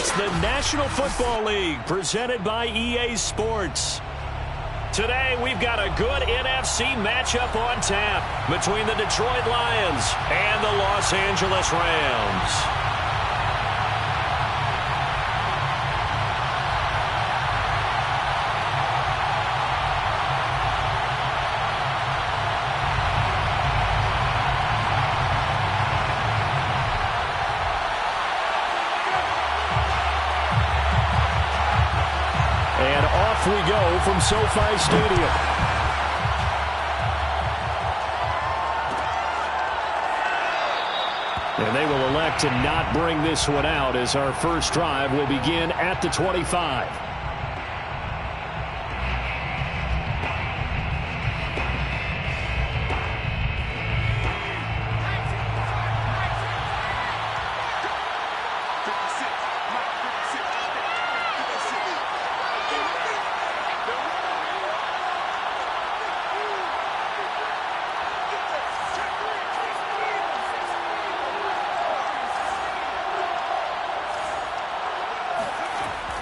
It's the National Football League presented by EA Sports. Today, we've got a good NFC matchup on tap between the Detroit Lions and the Los Angeles Rams. And off we go from SoFi Stadium. And they will elect to not bring this one out as our first drive will begin at the 25.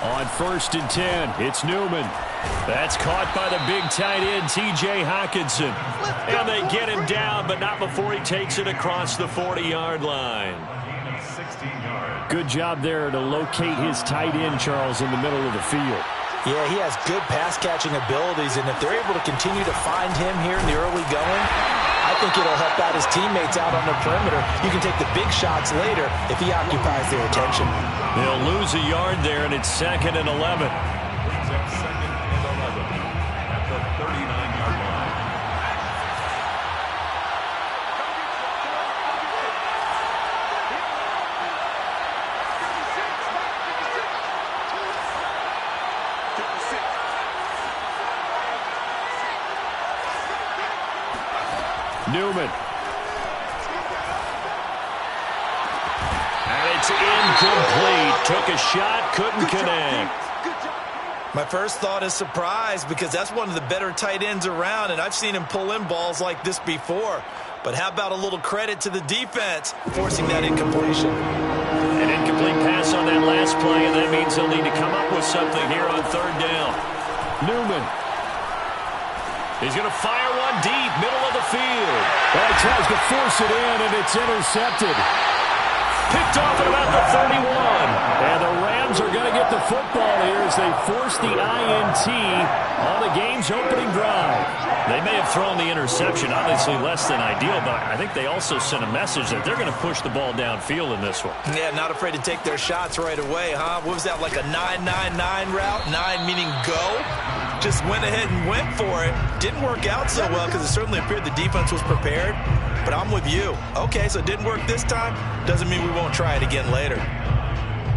On 1st and 10, it's Newman. That's caught by the big tight end, T.J. Hockenson. And they get him down, but not before he takes it across the 40-yard line. Good job there to locate his tight end, Charles, in the middle of the field. Yeah, he has good pass-catching abilities, and if they're able to continue to find him here in the early going, I think it'll help out his teammates out on the perimeter. You can take the big shots later if he occupies their attention. They'll lose a yard there, and it's 2nd and 11. It's at 2nd and 11 at the 39-yard line. Newman. And it's incomplete. Took a shot, couldn't connect. My first thought is surprise because that's one of the better tight ends around, and I've seen him pull in balls like this before. But how about a little credit to the defense forcing that incompletion? An incomplete pass on that last play, and that means they'll need to come up with something here on 3rd down. Newman. He's going to fire one deep, middle of the field. Well, he tries to force it in, and it's intercepted. Picked off at about the 31. And the Rams are going to get the football here as they force the INT on the game's opening drive. They may have thrown the interception, obviously less than ideal, but I think they also sent a message that they're going to push the ball downfield in this one. Yeah, not afraid to take their shots right away, huh? What was that, like a 9-9-9 route? 9 meaning go? Just went ahead and went for it. Didn't work out so well because it certainly appeared the defense was prepared. But I'm with you. Okay, so it didn't work this time. Doesn't mean we won't try it again later.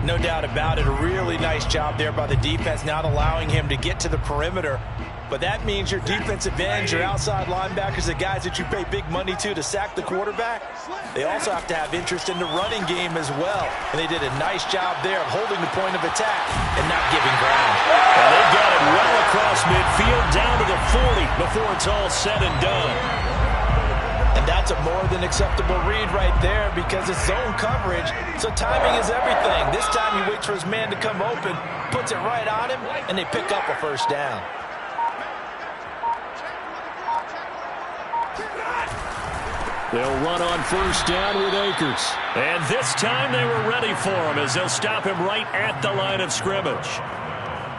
No doubt about it. A really nice job there by the defense, not allowing him to get to the perimeter. But that means your defensive ends, your outside linebackers, the guys that you pay big money to sack the quarterback, they also have to have interest in the running game as well. And they did a nice job there of holding the point of attack and not giving ground. And they got it well across midfield down to the 40 before it's all said and done. And that's a more than acceptable read right there because it's zone coverage, so timing is everything. This time he waits for his man to come open, puts it right on him, and they pick up a 1st down. They'll run on 1st down with Akers. And this time they were ready for him as they'll stop him right at the line of scrimmage.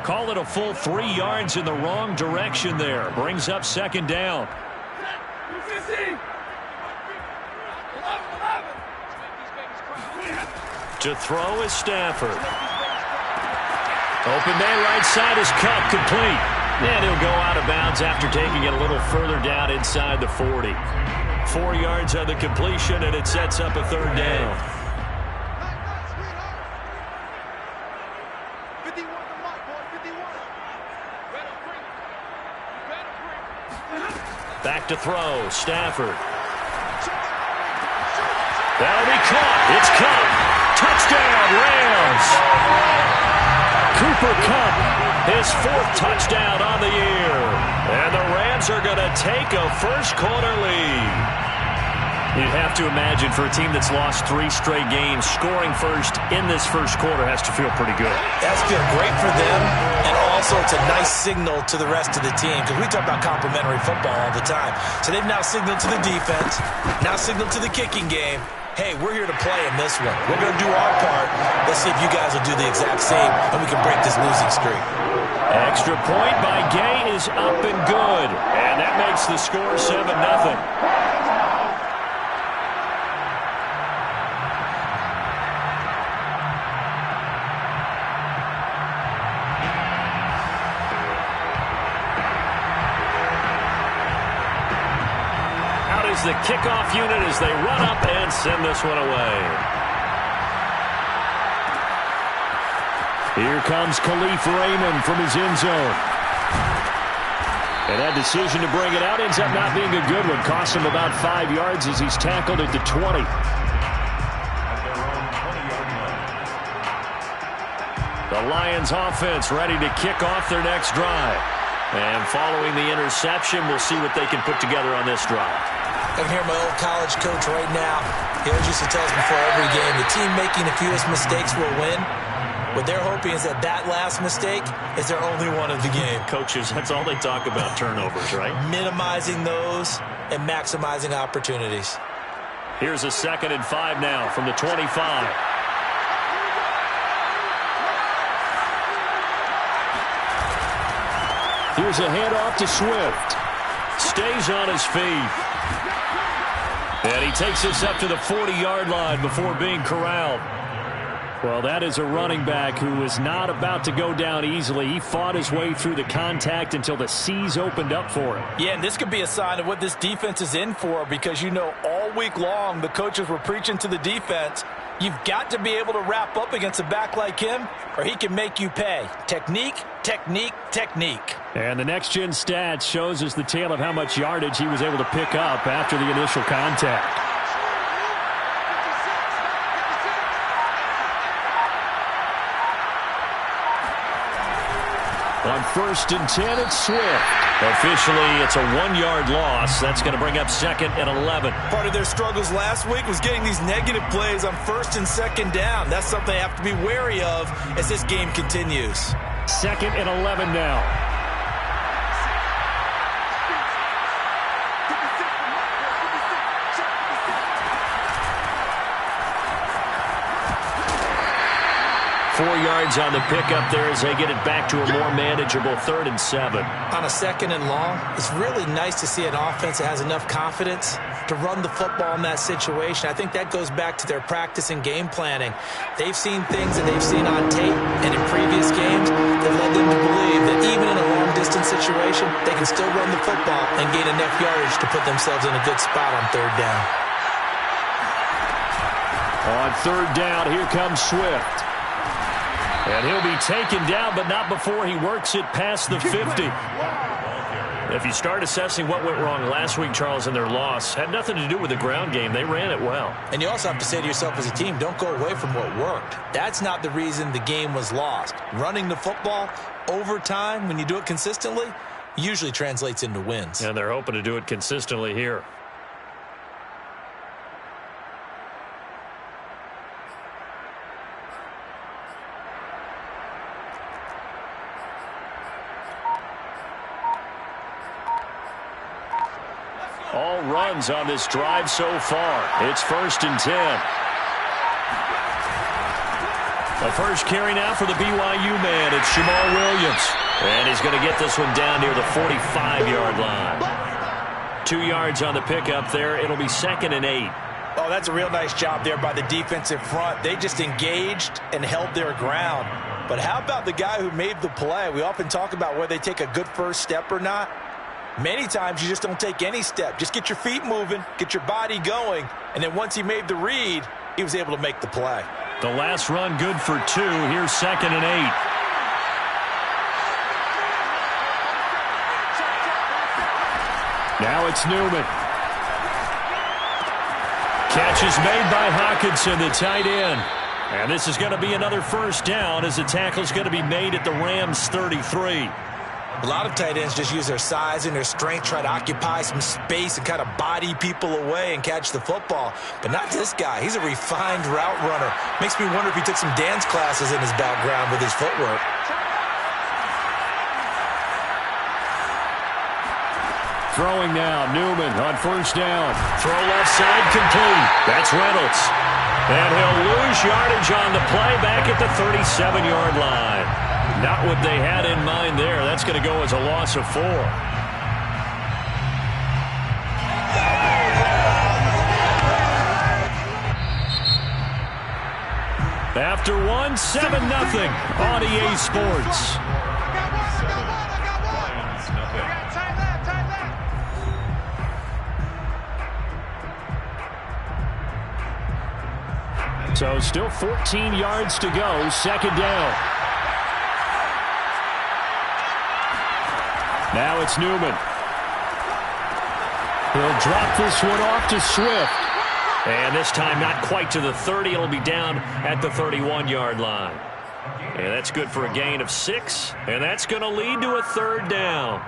Call it a full 3 yards in the wrong direction there. Brings up 2nd down. To throw is Stafford. Open man right side is Cup, complete. And he'll go out of bounds after taking it a little further down inside the 40. 4 yards on the completion, and it sets up a 3rd down. Back to throw, Stafford. That'll be caught. It's Cup. Touchdown, Rams. Cooper Kupp, his 4th touchdown on the year. And the Rams are going to take a first quarter lead. You'd have to imagine for a team that's lost 3 straight games, scoring first in this first quarter has to feel pretty good. That's feel great for them, and also it's a nice signal to the rest of the team because we talk about complementary football all the time. So they've now signaled to the defense, now signaled to the kicking game, hey, we're here to play in this one. We're going to do our part. Let's see if you guys will do the exact same, and we can break this losing streak. Extra point by Gay is up and good, and that makes the score 7-0. The kickoff unit as they run up and send this one away. Here comes Khalif Raymond from his end zone. And that decision to bring it out ends up not being a good one. Costs him about 5 yards as he's tackled at the 20. The Lions offense ready to kick off their next drive. And following the interception, we'll see what they can put together on this drive. I can hear my old college coach right now. He always used to tell us before every game, the team making the fewest mistakes will win. What they're hoping is that last mistake is their only one of the game. Coaches, that's all they talk about, turnovers, right? Minimizing those and maximizing opportunities. Here's a 2nd and 5 now from the 25. Here's a handoff to Swift. Stays on his feet. And he takes this up to the 40-yard line before being corralled. Well, that is a running back who is not about to go down easily. He fought his way through the contact until the seas opened up for him. Yeah, and this could be a sign of what this defense is in for because, you know, all week long the coaches were preaching to the defense, you've got to be able to wrap up against a back like him or he can make you pay. Technique, technique, technique. And the next-gen stats shows us the tale of how much yardage he was able to pick up after the initial contact. On 1st and 10, it's Swift. Officially, it's a 1-yard loss. That's going to bring up 2nd and 11. Part of their struggles last week was getting these negative plays on 1st and 2nd down. That's something they have to be wary of as this game continues. 2nd and 11 now. Four yards on the pickup there as they get it back to a more manageable 3rd and 7. On a 2nd and long, it's really nice to see an offense that has enough confidence to run the football in that situation. I think that goes back to their practice and game planning. They've seen things that they've seen on tape and in previous games that led them to believe that even in a long-distance situation, they can still run the football and gain enough yardage to put themselves in a good spot on 3rd down. On 3rd down, here comes Swift. And he'll be taken down, but not before he works it past the 50. If you start assessing what went wrong last week, Charles, in their loss, had nothing to do with the ground game. They ran it well. And you also have to say to yourself as a team, don't go away from what worked. That's not the reason the game was lost. Running the football over time, when you do it consistently, usually translates into wins. And they're hoping to do it consistently here. All runs on this drive so far. It's 1st and 10. The first carry now for the BYU man. It's Jamal Williams. And he's going to get this one down near the 45-yard line. 2 yards on the pickup there. It'll be 2nd and 8. Oh, that's a real nice job there by the defensive front. They just engaged and held their ground. But how about the guy who made the play? We often talk about whether they take a good first step or not. Many times you just don't take any step. Just get your feet moving, get your body going, and then once he made the read, he was able to make the play. The last run good for 2. Here's 2nd and 8. Now it's Newman. Catch is made by Hawkinson, the tight end. And this is going to be another 1st down as the tackle's going to be made at the Rams' 33. A lot of tight ends just use their size and their strength, try to occupy some space and kind of body people away and catch the football. But not this guy. He's a refined route runner. Makes me wonder if he took some dance classes in his background with his footwork. Throwing now, Newman on first down. Throw left side complete. That's Reynolds. And he'll lose yardage on the play back at the 37-yard line. Not what they had in mind there. That's going to go as a loss of 4. After 1, 7-0 on EA Sports. So still 14 yards to go, second down. Now it's Newman. He'll drop this one off to Swift. And this time not quite to the 30. It'll be down at the 31-yard line. And that's good for a gain of 6. And that's going to lead to a third down.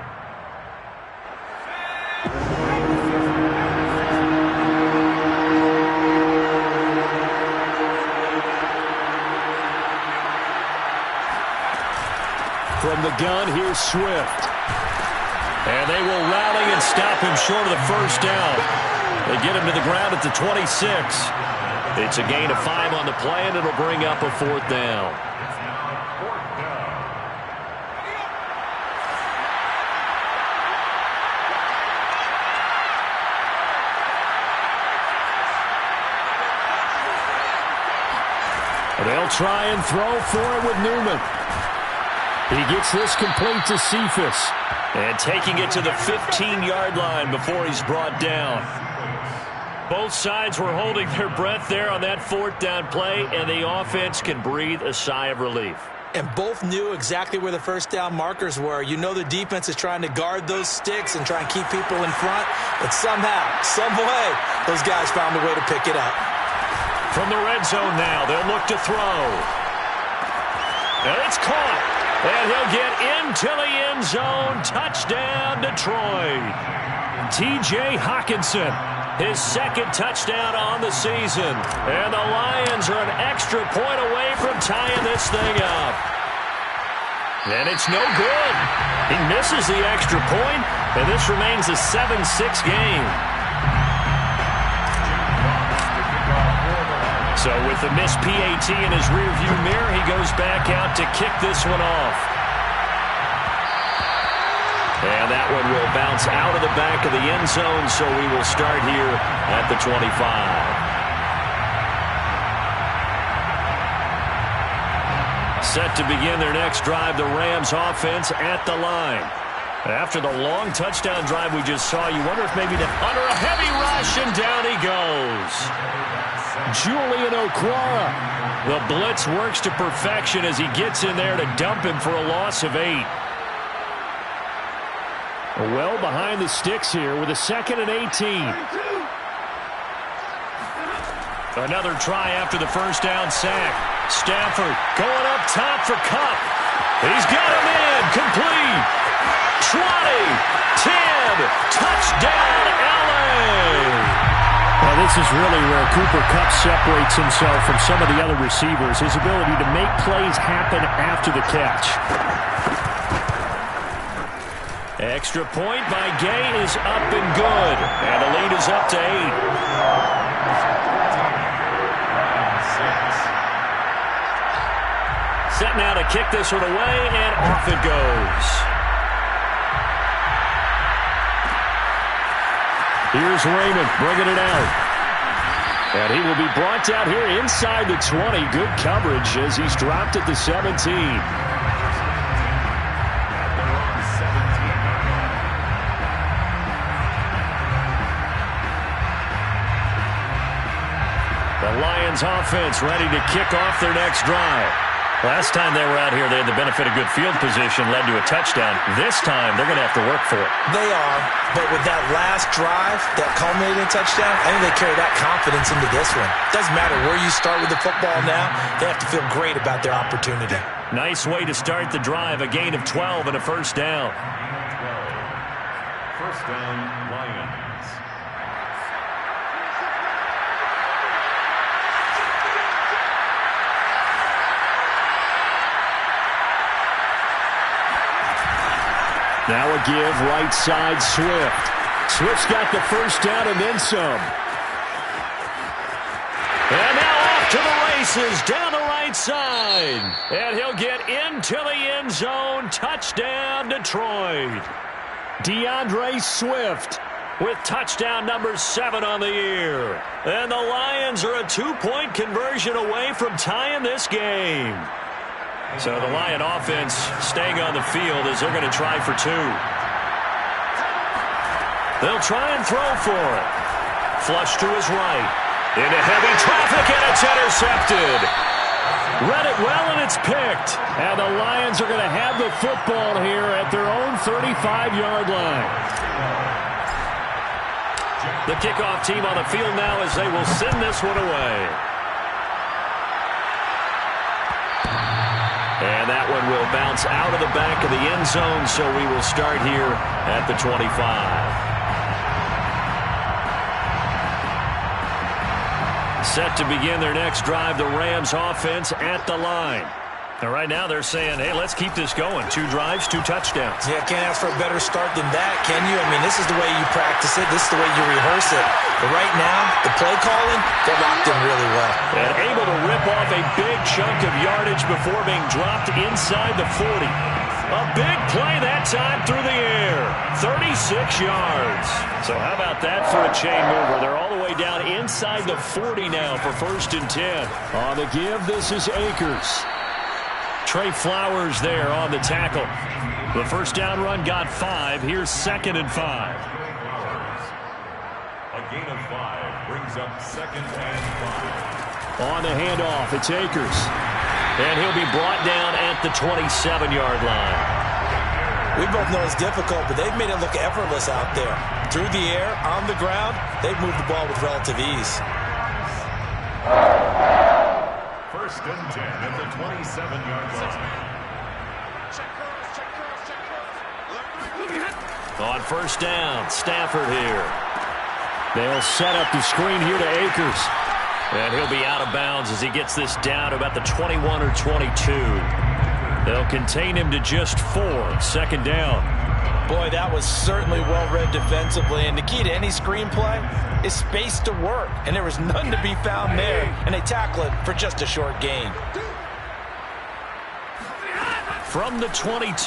From the gun, here's Swift. And they will rally and stop him short of the first down. They get him to the ground at the 26. It's a gain of 5 on the play, and it'll bring up a fourth down. They'll try and throw for it with Newman. He gets this complete to Cephas. And taking it to the 15-yard line before he's brought down. Both sides were holding their breath there on that fourth down play, and the offense can breathe a sigh of relief. And both knew exactly where the first down markers were. You know the defense is trying to guard those sticks and try and keep people in front. But somehow, some way, those guys found a way to pick it up. From the red zone now, they'll look to throw. And it's caught. And he'll get into the end zone. Touchdown, Detroit. T.J. Hockenson, his second touchdown on the season. And the Lions are an extra point away from tying this thing up. And it's no good. He misses the extra point, and this remains a 7-6 game. So with the missed PAT in his rearview mirror, he goes back out to kick this one off. And that one will bounce out of the back of the end zone, so we will start here at the 25. Set to begin their next drive, the Rams offense at the line. After the long touchdown drive we just saw, you wonder if maybe under a heavy rush, and down he goes. Julian Okwara. The blitz works to perfection as he gets in there to dump him for a loss of 8. Well behind the sticks here with a 2nd and 18. Another try after the first down sack. Stafford going up top for Kupp. He's got him in. Complete. 20. 10. Touchdown, LA. Well, this is really where Cooper Kupp separates himself from some of the other receivers. His ability to make plays happen after the catch. Extra point by Gay is up and good. And the lead is up to 8. Set now to kick this one away, and off it goes. Here's Raymond bringing it out. And he will be brought down here inside the 20. Good coverage as he's dropped at the 17. The Lions offense ready to kick off their next drive. Last time they were out here, they had the benefit of good field position, led to a touchdown. This time, they're going to have to work for it. They are, but with that last drive, that culminating touchdown, I think they carry that confidence into this one. Doesn't matter where you start with the football now, they have to feel great about their opportunity. Nice way to start the drive, a gain of 12 and a first down. First down, Lions. Now a give right side Swift. Swift's got the first down and then some. And now off to the races down the right side. And he'll get into the end zone. Touchdown, Detroit. DeAndre Swift with touchdown number 7 on the year. And the Lions are a 2-point conversion away from tying this game. So the Lion offense staying on the field as they're going to try for 2. They'll try and throw for it. Flush to his right. Into heavy traffic, and it's intercepted. read it well, and it's picked. And the Lions are going to have the football here at their own 35-yard line. The kickoff team on the field now as they will send this one away. And that one will bounce out of the back of the end zone, so we will start here at the 25. Set to begin their next drive, the Rams offense at the line. And right now they're saying, hey, let's keep this going. 2 drives, 2 touchdowns. Yeah, can't ask for a better start than that, can you? I mean, this is the way you practice it. This is the way you rehearse it. But right now, the play calling, they're locked in really well. And able to rip off a big chunk of yardage before being dropped inside the 40. A big play that time through the air. 36 yards. So how about that for a chain mover? They're all the way down inside the 40 now for 1st and 10. On the give, this is Akers. Trey Flowers there on the tackle. The first down run got 5. Here's 2nd and 5. A gain of 5 brings up 2nd and 5. On the handoff, it's Akers. And he'll be brought down at the 27-yard line. We both know it's difficult, but they've made it look effortless out there. Through the air, on the ground, they've moved the ball with relative ease. 1st and 10 at the 27-yard line. On 1st down, Stafford here. They'll set up the screen here to Akers. And he'll be out of bounds as he gets this down to about the 21 or 22. They'll contain him to just 4. 2nd down. Boy, that was certainly well-read defensively. And the key to any screenplay is space to work. And there was none to be found there. And they tackle it for just a short gain. From the 22,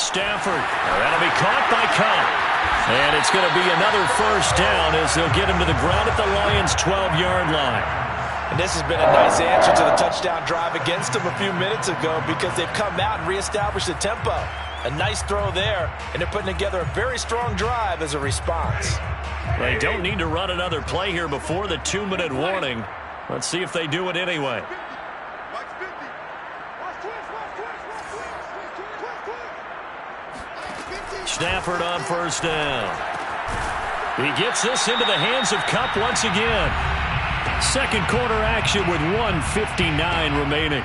Stafford. That'll be caught by Cup. And it's going to be another 1st down as they'll get him to the ground at the Lions' 12-yard line. And this has been a nice answer to the touchdown drive against them a few minutes ago because they've come out and reestablished the tempo. A nice throw there, and they're putting together a very strong drive as a response. They don't need to run another play here before the 2-minute warning. Let's see if they do it anyway. Stafford on 1st down. He gets this into the hands of Cup once again. 2nd quarter action with 1:59 remaining.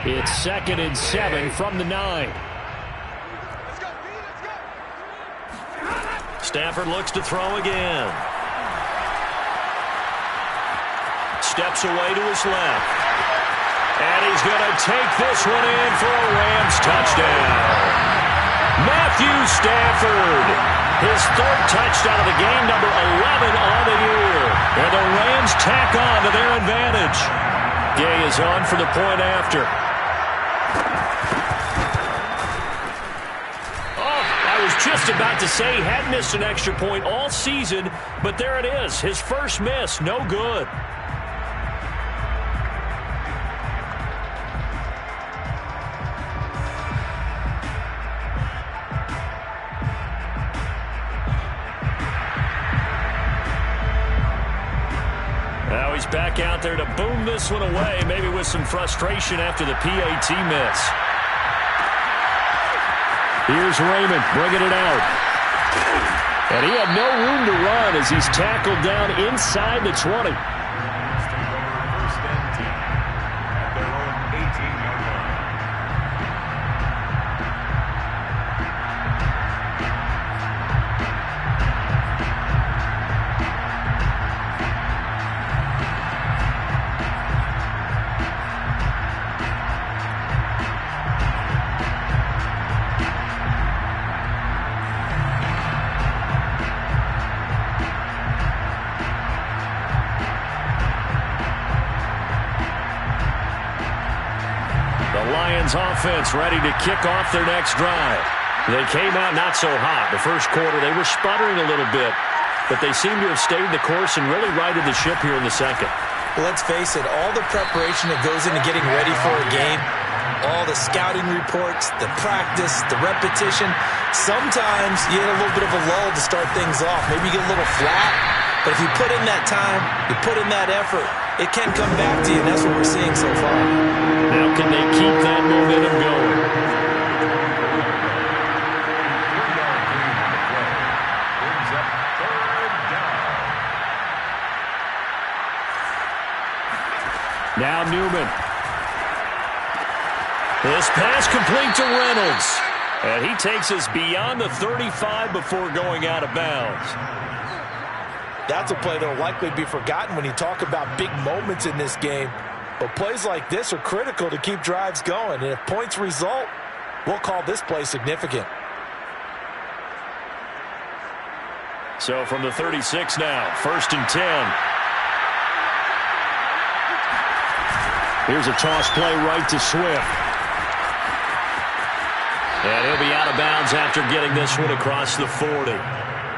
It's 2nd and 7 from the 9. Stafford looks to throw again. Steps away to his left. And he's going to take this one in for a Rams touchdown. Matthew Stafford, his 3rd touchdown of the game, number 11 on the year. And the Rams tack on to their advantage. Gay is on for the point after. Oh, I was just about to say he had missed an extra point all season, but there it is, his first miss, no good. back out there to boom this one away, maybe with some frustration after the PAT miss. Here's Raymond bringing it out. And he had no room to run as he's tackled down inside the 20. First and 10 at their own 18-yard line. Offense ready to kick off their next drive. They came out not so hot. The first quarter, they were sputtering a little bit, but they seem to have stayed the course and really righted the ship here in the second. Well, let's face it, all the preparation that goes into getting ready for a game, all the scouting reports, the practice, the repetition, sometimes you get a little bit of a lull to start things off. Maybe you get a little flat, but if you put in that time, you put in that effort, it can come back to you, and that's what we're seeing so far. Now can they keep that momentum going? Brings up third down. Now Newman. This pass complete to Reynolds. And he takes us beyond the 35 before going out of bounds. That's a play that will likely be forgotten when you talk about big moments in this game. But plays like this are critical to keep drives going. And if points result, we'll call this play significant. So from the 36 now, 1st and 10. Here's a toss play right to Swift. And he'll be out of bounds after getting this one across the 40.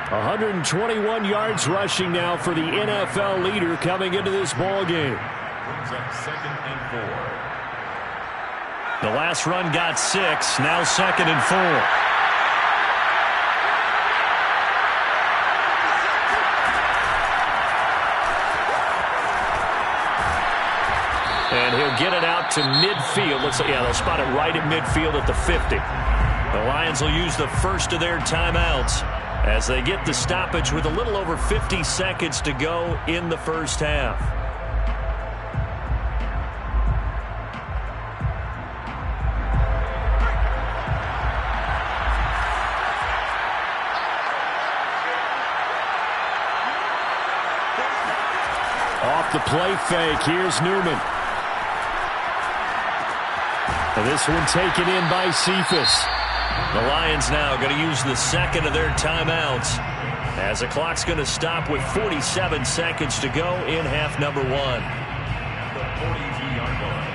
121 yards rushing now for the NFL leader coming into this ball game. Brings up 2nd and 4. The last run got 6, now 2nd and 4. And he'll get it out to midfield. Let's say, yeah, they'll spot it right at midfield at the 50. The Lions will use the first of their timeouts as they get the stoppage with a little over 50 seconds to go in the first half. Off the play fake, here's Newman. And this one taken in by Cephas. The Lions now going to use the second of their timeouts as the clock's going to stop with 47 seconds to go in half number 1. The 42-yard line.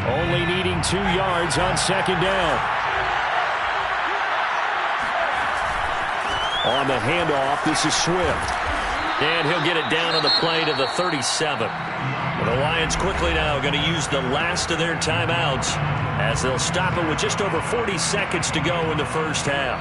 Only needing 2 yards on 2nd down. On the handoff, this is Swift. And he'll get it down on the play to the 37. The Lions quickly now going to use the last of their timeouts as they'll stop it with just over 40 seconds to go in the first half.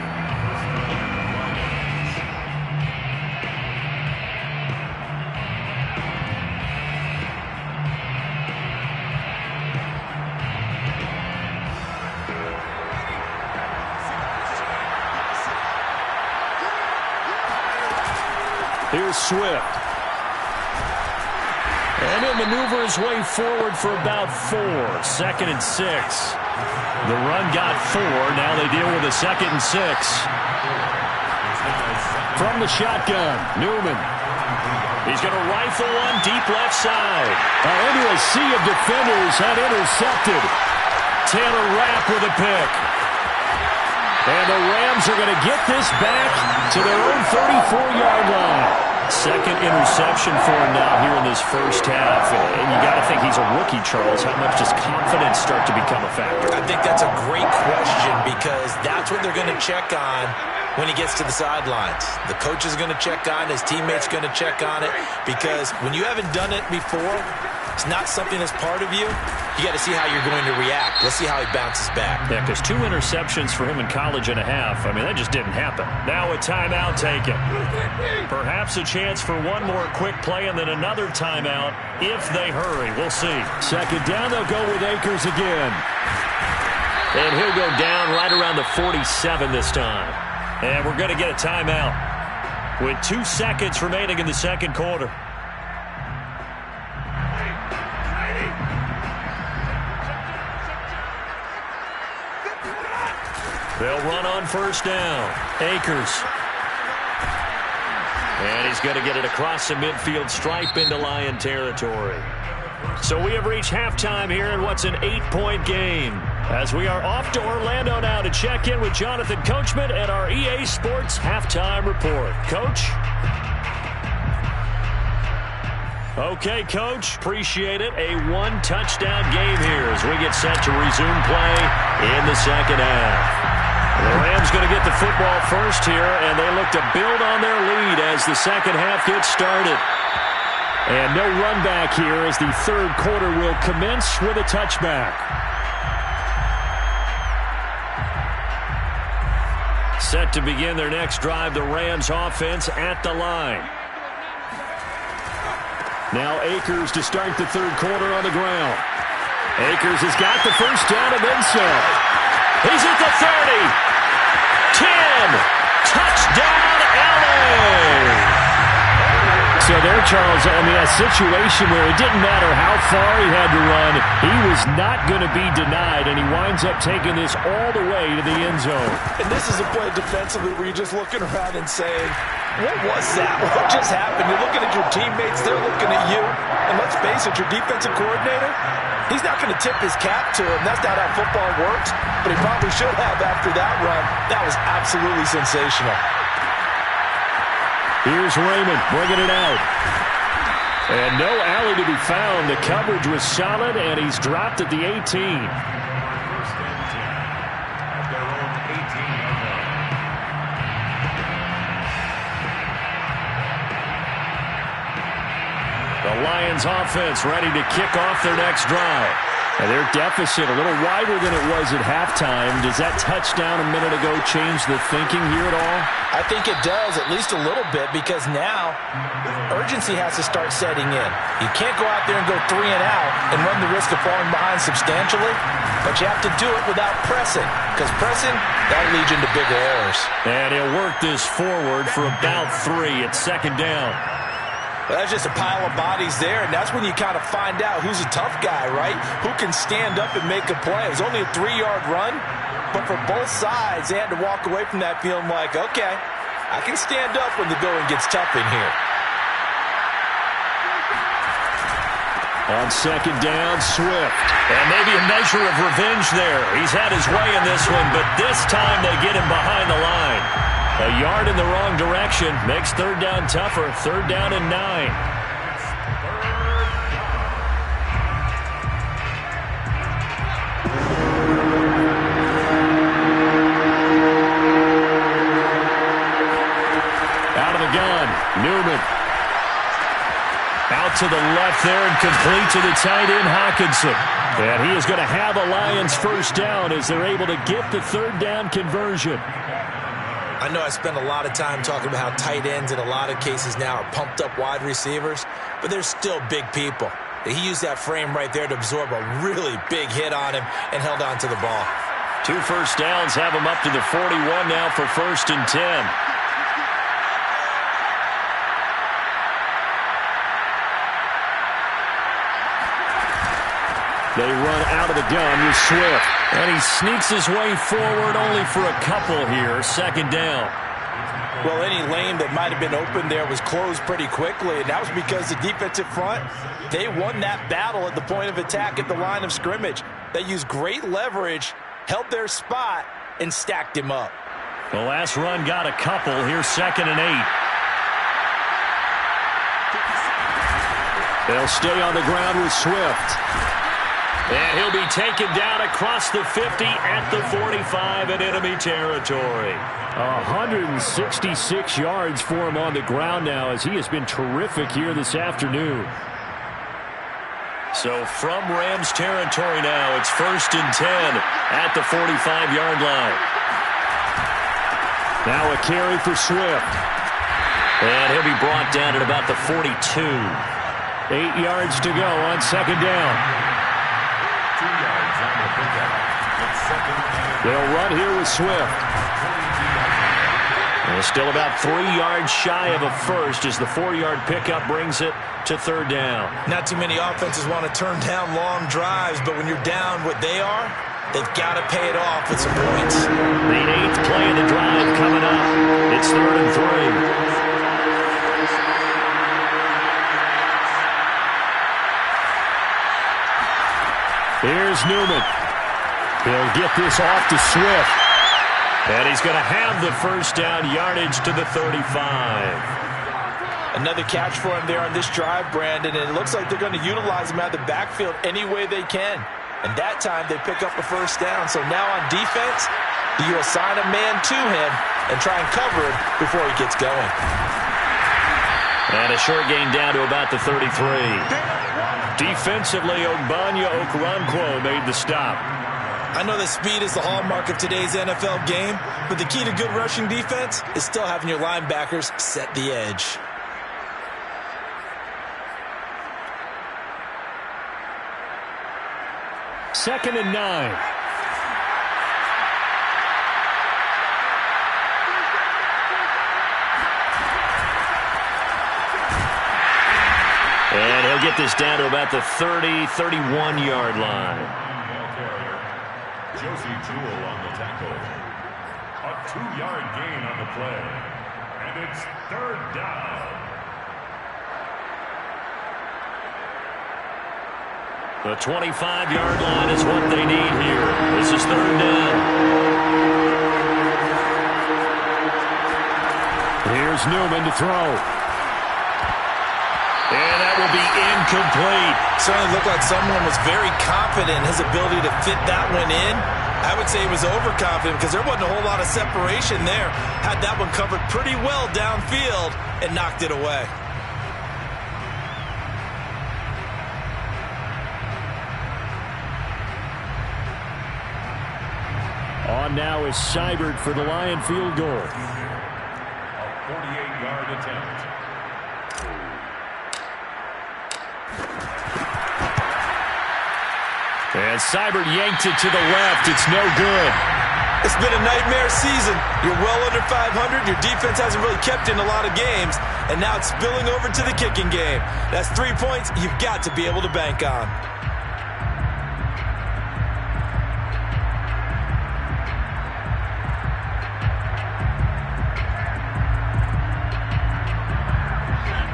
Here's Swift. And he'll maneuver his way forward for about 4. 2nd and 6. The run got 4. Now they deal with a 2nd and 6. From the shotgun, Newman. He's going to rifle one deep left side. Into a sea of defenders and intercepted. Taylor Rapp with a pick. And the Rams are going to get this back to their own 34-yard line. Second interception for him now here in this first half. And you got to think he's a rookie, Charles. How much does confidence start to become a factor? I think that's a great question because that's what they're going to check on when he gets to the sidelines. The coach is going to check on, his teammates going to check on it because when you haven't done it before, it's not something that's part of you, you got to see how you're going to react. Let's see how he bounces back. Yeah, because 2 interceptions for him in college and a half. I mean, that just didn't happen. Now a timeout taken. Perhaps a chance for one more quick play and then another timeout if they hurry. We'll see. Second down, they'll go with Akers again. And he'll go down right around the 47 this time. And we're going to get a timeout with 2 seconds remaining in the second quarter. They'll run on first down. Akers. And he's going to get it across the midfield stripe into Lion territory. So we have reached halftime here in what's an 8-point game. As we are off to Orlando now to check in with Jonathan Coachman and our EA Sports Halftime Report. Coach? Okay, Coach. Appreciate it. A 1-touchdown game here as we get set to resume play in the second half. The Rams going to get the football first here, and they look to build on their lead as the second half gets started. And no run back here as the third quarter will commence with a touchback. Set to begin their next drive, the Rams offense at the line. Now Akers to start the third quarter on the ground. Akers has got the first down and then some. He's at the 30. 10. Touchdown, LA. So there, Charles, I mean, a situation where it didn't matter how far he had to run, he was not going to be denied, and he winds up taking this all the way to the end zone. And this is a play defensively where you're just looking around and saying, what was that? What just happened? You're looking at your teammates, they're looking at you. And let's face it, your defensive coordinator, he's not going to tip his cap to him. That's not how football works, but he probably should have after that run. That was absolutely sensational. Here's Raymond bringing it out. And no alley to be found. The coverage was solid, and he's dropped at the 18. First and 10 at their own 18-yard line. The Lions offense ready to kick off their next drive. And their deficit a little wider than it was at halftime. Does that touchdown a minute ago change the thinking here at all? I think it does, at least a little bit, because now urgency has to start setting in. You can't go out there and go 3 and out and run the risk of falling behind substantially, but you have to do it without pressing, because pressing, that'll lead you into bigger errors. And he'll work this forward for about 3 at second down. Well, that's just a pile of bodies there, and that's when you kind of find out who's a tough guy, right? Who can stand up and make a play. It was only a 3-yard run, but for both sides, they had to walk away from that feeling like, okay, I can stand up when the going gets tough in here. On second down, Swift. And maybe a measure of revenge there. He's had his way in this one, but this time they get him behind the line. A yard in the wrong direction makes third down tougher. Third down and 9. Out of the gun, Newman. Out to the left there and complete to the tight end, Hawkinson. And he is going to have a Lions first down as they're able to get the third down conversion. I know I spend a lot of time talking about how tight ends in a lot of cases now are pumped up wide receivers, but they're still big people. He used that frame right there to absorb a really big hit on him and held on to the ball. 2 first downs have him up to the 41 now for first and 10. They run out of the gun with Swift. And he sneaks his way forward only for a couple here. Second down. Well, any lane that might have been open there was closed pretty quickly, and that was because the defensive front, they won that battle at the point of attack at the line of scrimmage. They used great leverage, held their spot, and stacked him up. The last run got a couple. Here's second and 8. They'll stay on the ground with Swift. And he'll be taken down across the 50 at the 45 in enemy territory. 166 yards for him on the ground now as he has been terrific here this afternoon. So from Rams territory now, it's 1st and 10 at the 45-yard line. Now a carry for Swift. And he'll be brought down at about the 42. 8 yards to go on 2nd down. 2 yards on the pickup. It's 2nd and They'll run here with Swift. And still about 3 yards shy of a first as the 4-yard pickup brings it to 3rd down. Not too many offenses want to turn down long drives, but when you're down what they are, they've got to pay it off with some points. The 8th play of the drive coming up. It's 3rd and 3. Here's Newman. He'll get this off to Swift. And he's going to have the first down yardage to the 35. Another catch for him there on this drive, Brandon, and it looks like they're going to utilize him out of the backfield any way they can. And that time they pick up a first down. So now on defense, you assign a man to him and try and cover him before he gets going. And a short gain down to about the 33. Defensively, Ogbanya Okoronkwo made the stop. I know that speed is the hallmark of today's NFL game, but the key to good rushing defense is still having your linebackers set the edge. Second and 9. And he'll get this down to about the 30, 31-yard line. ball carrier. Josie Jewell on the tackle. A 2-yard gain on the play. And it's 3rd down. The 25-yard line is what they need here. This is 3rd down. Here's Newman to throw. And that will be incomplete. Certainly looked like someone was very confident in his ability to fit that one in. I would say he was overconfident because there wasn't a whole lot of separation there. Had that one covered pretty well downfield and knocked it away. On now is Seibert for the Lion field goal. A 48-yard attempt. And Seibert yanked it to the left. It's no good. It's been a nightmare season. You're well under 500. Your defense hasn't really kept in a lot of games. And now it's spilling over to the kicking game. That's 3 points you've got to be able to bank on.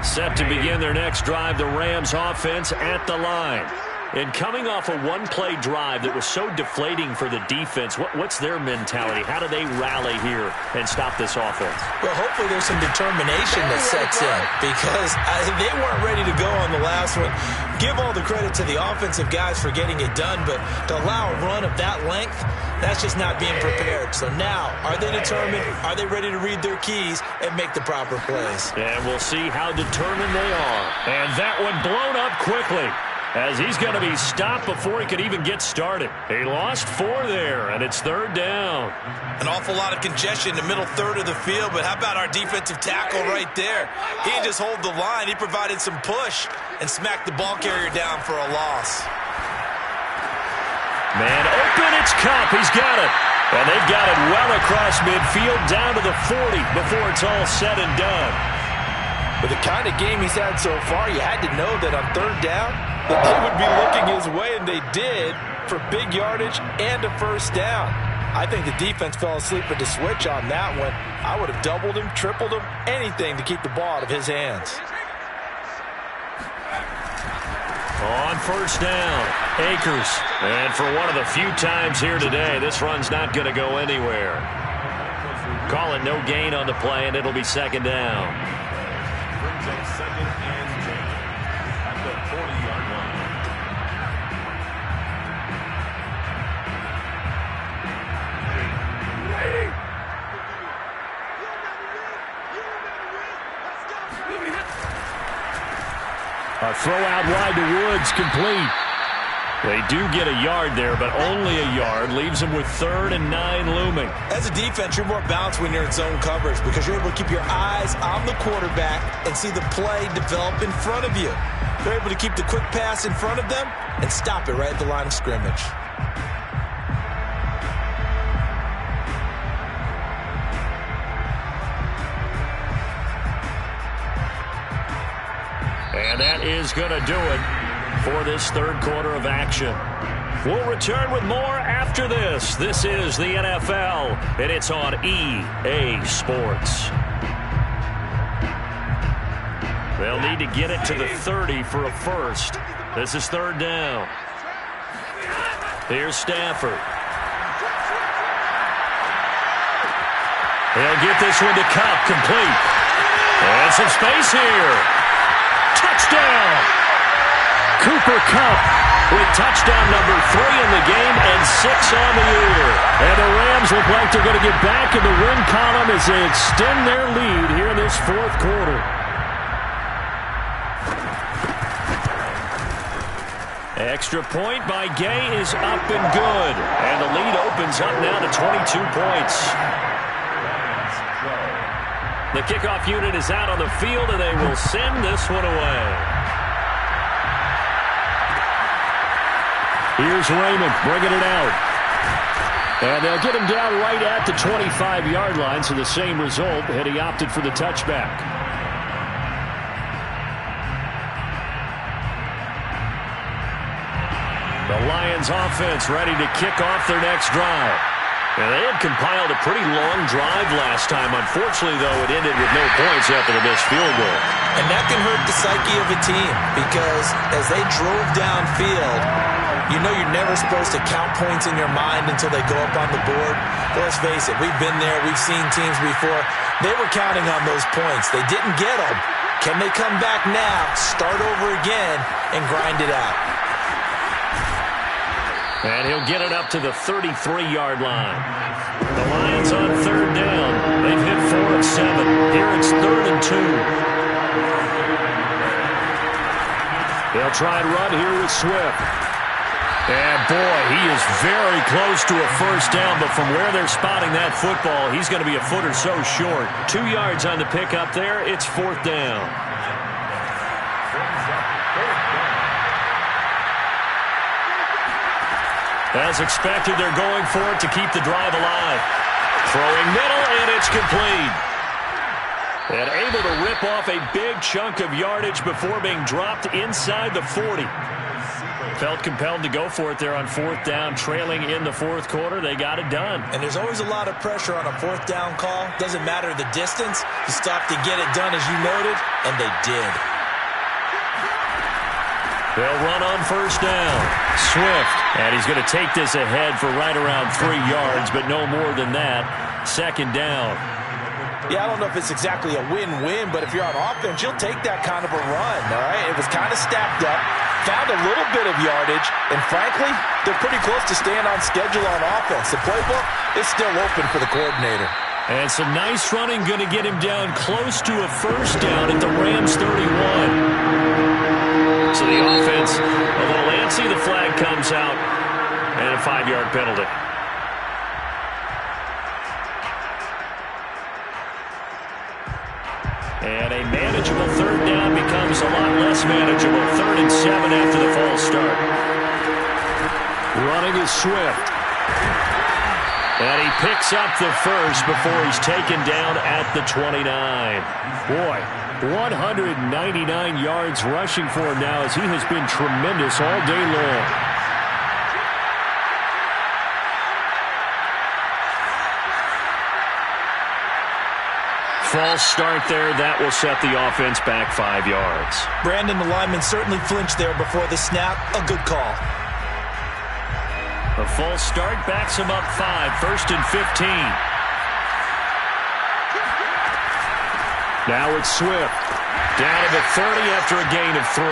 Set to begin their next drive, the Rams offense at the line. And coming off a one-play drive that was so deflating for the defense, what's their mentality? How do they rally here and stop this offense? Well, hopefully there's some determination that sets in because they weren't ready to go on the last one. Give all the credit to the offensive guys for getting it done, but to allow a run of that length, that's just not being prepared. So now, are they determined? Are they ready to read their keys and make the proper plays? And we'll see how determined they are. And that one blown up quickly, as he's going to be stopped before he could even get started. He lost 4 there, and it's 3rd down. An awful lot of congestion in the middle third of the field, but how about our defensive tackle right there? He didn't just hold the line. He provided some push and smacked the ball carrier down for a loss. Man open, it's Kupp. He's got it. And they've got it well across midfield down to the 40 before it's all said and done. With the kind of game he's had so far, you had to know that on 3rd down, that they would be looking his way, and they did, for big yardage and a first down. I think the defense fell asleep at the switch on that one. I would have doubled him, tripled him, anything to keep the ball out of his hands. On first down, Akers. And for one of the few times here today, this run's not going to go anywhere. Call it no gain on the play, and it'll be 2nd down. Brings up 2nd and 10 at the 40-yard line. A throw out wide to Woods, complete. They do get a yard there, but only a yard. Leaves them with 3rd and 9 looming. As a defense, you're more balanced when you're in zone coverage because you're able to keep your eyes on the quarterback and see the play develop in front of you. They're able to keep the quick pass in front of them and stop it right at the line of scrimmage. And that is going to do it for this third quarter of action. We'll return with more after this. This is the NFL, and it's on EA Sports. They'll need to get it to the 30 for a first. This is 3rd down. Here's Stafford. He'll get this one to Kupp, complete. And some space here. Touchdown! Cooper Kupp with touchdown number 3 in the game and 6 on the year. And the Rams look like they're going to get back in the win column as they extend their lead here in this 4th quarter. Extra point by Gay is up and good. And the lead opens up now to 22 points. The kickoff unit is out on the field, and they will send this one away. Here's Raymond bringing it out. And they'll get him down right at the 25-yard line, so the same result, and he opted for the touchback. The Lions offense ready to kick off their next drive. And they had compiled a pretty long drive last time. Unfortunately, though, it ended with no points after the missed field goal. And that can hurt the psyche of a team because as they drove downfield, you know you're never supposed to count points in your mind until they go up on the board. But let's face it, we've been there. We've seen teams before. They were counting on those points. They didn't get them. Can they come back now, start over again, and grind it out? And he'll get it up to the 33-yard line. The Lions on 3rd down. They've hit 4 of 7. Here it's 3rd and 2. They'll try and run here with Swift. And, boy, he is very close to a first down, but from where they're spotting that football, he's going to be a foot or so short. 2 yards on the pickup there. It's 4th down. As expected, they're going for it to keep the drive alive. Throwing middle, and it's complete. And able to rip off a big chunk of yardage before being dropped inside the 40. Felt compelled to go for it there on 4th down, trailing in the 4th quarter. They got it done. And there's always a lot of pressure on a 4th down call. Doesn't matter the distance. You stop to get it done, as you noted, and they did. They'll run on 1st down. Swift. And he's going to take this ahead for right around 3 yards, but no more than that. 2nd down. Yeah, I don't know if it's exactly a win-win, but if you're on offense, you'll take that kind of a run, all right? It was kind of stacked up, found a little bit of yardage, and frankly, they're pretty close to staying on schedule on offense. The playbook is still open for the coordinator. And some nice running, going to get him down close to a first down at the Rams 31. So the offense, a little antsy, the flag comes out, and a 5-yard penalty. And a manageable 3rd down becomes a lot less manageable. 3rd and 7 after the false start. Running is Swift. And he picks up the first before he's taken down at the 29. Boy, 199 yards rushing for him now as he has been tremendous all day long. False start there. That will set the offense back 5 yards. Brandon, the lineman certainly flinched there before the snap. A good call. A false start backs him up 5. 1st and 15. Now it's Swift. Down to the 30 after a gain of 3.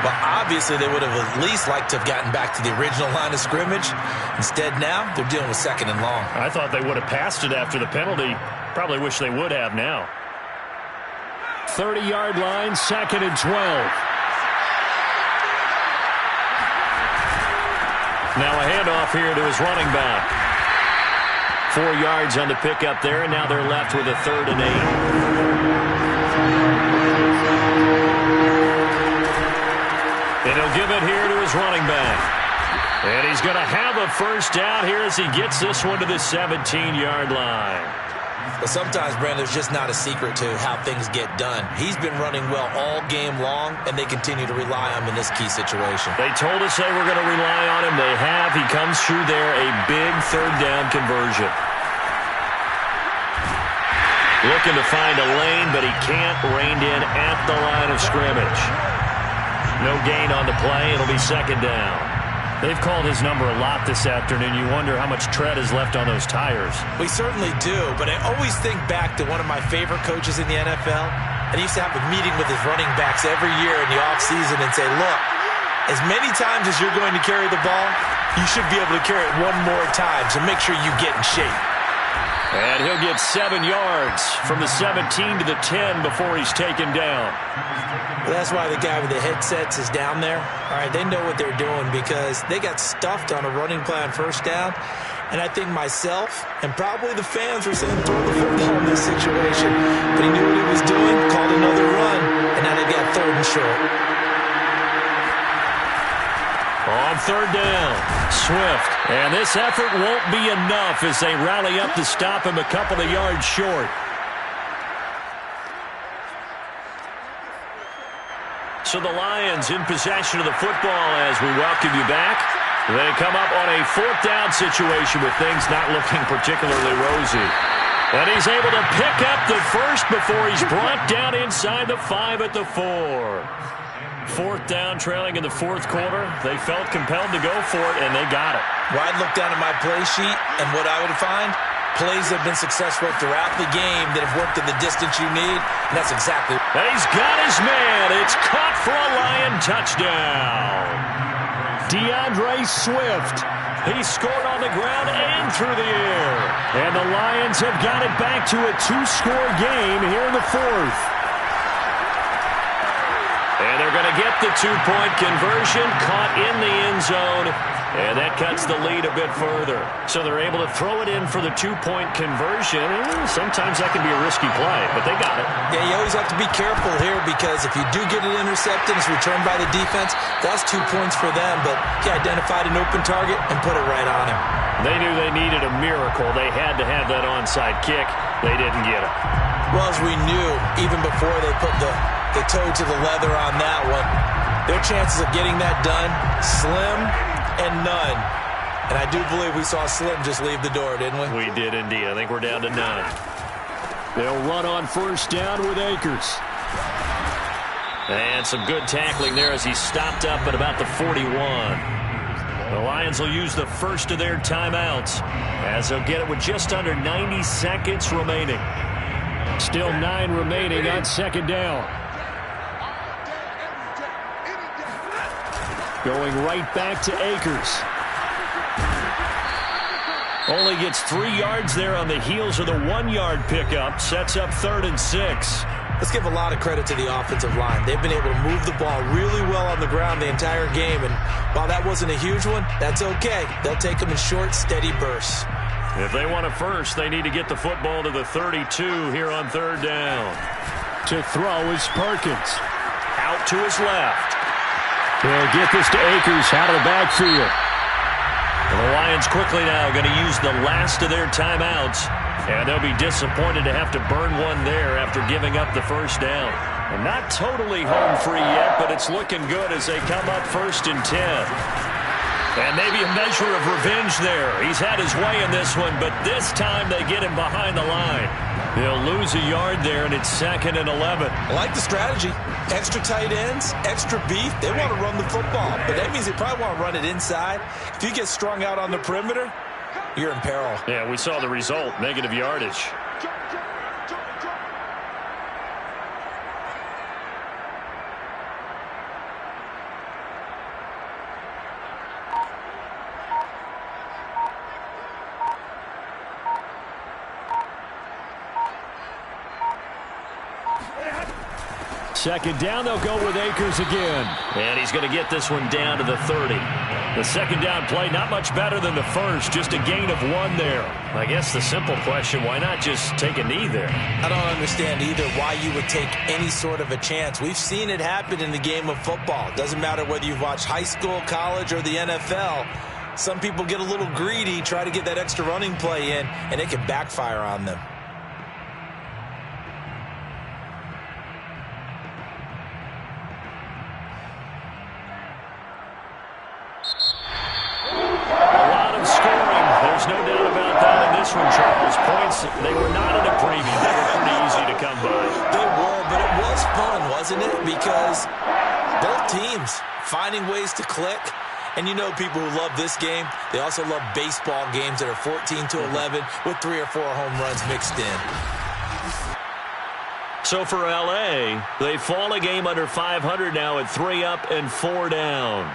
But obviously they would have at least liked to have gotten back to the original line of scrimmage. Instead now, they're dealing with 2nd and long. I thought they would have passed it after the penalty. Probably wish they would have now. 30-yard line, 2nd and 12. Now a handoff here to his running back. 4 yards on the pickup there, and now they're left with a 3rd and 8. And he'll give it here to his running back. And he's going to have a first down here as he gets this one to the 17-yard line. But sometimes, Brandon, there's just not a secret to how things get done. He's been running well all game long, and they continue to rely on him in this key situation. They told us they were going to rely on him. They have. He comes through there, a big 3rd down conversion. Looking to find a lane, but he can't. Reined in at the line of scrimmage. No gain on the play. It'll be 2nd down. They've called his number a lot this afternoon. You wonder how much tread is left on those tires. We certainly do, but I always think back to one of my favorite coaches in the NFL, and he used to have a meeting with his running backs every year in the offseason and say, look, as many times as you're going to carry the ball, you should be able to carry it one more time, so make sure you get in shape. And he'll get 7 yards from the 17 to the 10 before he's taken down. Well, that's why the guy with the headsets is down there. All right, they know what they're doing because they got stuffed on a running play on 1st down. And I think myself and probably the fans were saying throw the football in this situation. But he knew what he was doing, called another run, and now they got 3rd and short. On 3rd down, Swift. And this effort won't be enough as they rally up to stop him a couple of yards short. So the Lions in possession of the football as we welcome you back. They come up on a 4th down situation with things not looking particularly rosy. And he's able to pick up the first before he's brought down inside the 5 at the 4. 4th down, trailing in the 4th quarter. They felt compelled to go for it, and they got it. Well, I'd look down at my play sheet, and what I would find, plays have been successful throughout the game that have worked in the distance you need, and that's exactly. And he's got his man. It's caught for a Lion touchdown. DeAndre Swift. He scored on the ground and through the air. And the Lions have got it back to a 2-score game here in the 4th. And they're going to get the 2-point conversion, caught in the end zone, and that cuts the lead a bit further. So they're able to throw it in for the 2-point conversion. Sometimes that can be a risky play, but they got it. Yeah, you always have to be careful here because if you do get it intercepted, it's returned by the defense, that's 2 points for them, but he identified an open target and put it right on him. They knew they needed a miracle. They had to have that onside kick. They didn't get it. Well, as we knew, even before they put the toe to the leather on that one, their chances of getting that done, slim and none. And I do believe we saw Slim just leave the door, didn't we? We did indeed. I think we're down to 9. They'll run on 1st down with Akers. And some good tackling there as he stopped up at about the 41. The Lions will use the first of their timeouts as they'll get it with just under 90 seconds remaining. Still 9 remaining on 2nd down. Going right back to Akers. Only gets 3 yards there on the heels of the 1-yard pickup. Sets up 3rd and 6. Let's give a lot of credit to the offensive line. They've been able to move the ball really well on the ground the entire game. And while that wasn't a huge one, that's okay. They'll take them in short, steady bursts. If they want a first, they need to get the football to the 32 here on 3rd down. To throw is Perkins. Out to his left. They'll get this to Akers out of the backfield. And the Lions quickly now going to use the last of their timeouts. And they'll be disappointed to have to burn one there after giving up the first down. And not totally home free yet, but it's looking good as they come up 1st and 10. And maybe a measure of revenge there. He's had his way in this one, but this time they get him behind the line. They'll lose a yard there, and it's 2nd and 11. I like the strategy. Extra tight ends, extra beef. They want to run the football, but that means they probably want to run it inside. If you get strung out on the perimeter, you're in peril. Yeah, we saw the result, negative yardage. Second down, they'll go with Akers again. And he's going to get this one down to the 30. The second down play, not much better than the first, just a gain of 1 there. I guess the simple question, why not just take a knee there? I don't understand either why you would take any sort of a chance. We've seen it happen in the game of football. It doesn't matter whether you've watched high school, college, or the NFL. Some people get a little greedy, try to get that extra running play in, and it can backfire on them. There's no doubt about that in this one, Charles. Points, they were not in a preview. They were pretty easy to come by. They were, but it was fun, wasn't it? Because both teams finding ways to click. And you know people who love this game, they also love baseball games that are 14-11 with 3 or 4 home runs mixed in. So for L.A., they fall a game under 500 now at 3 up and 4 down.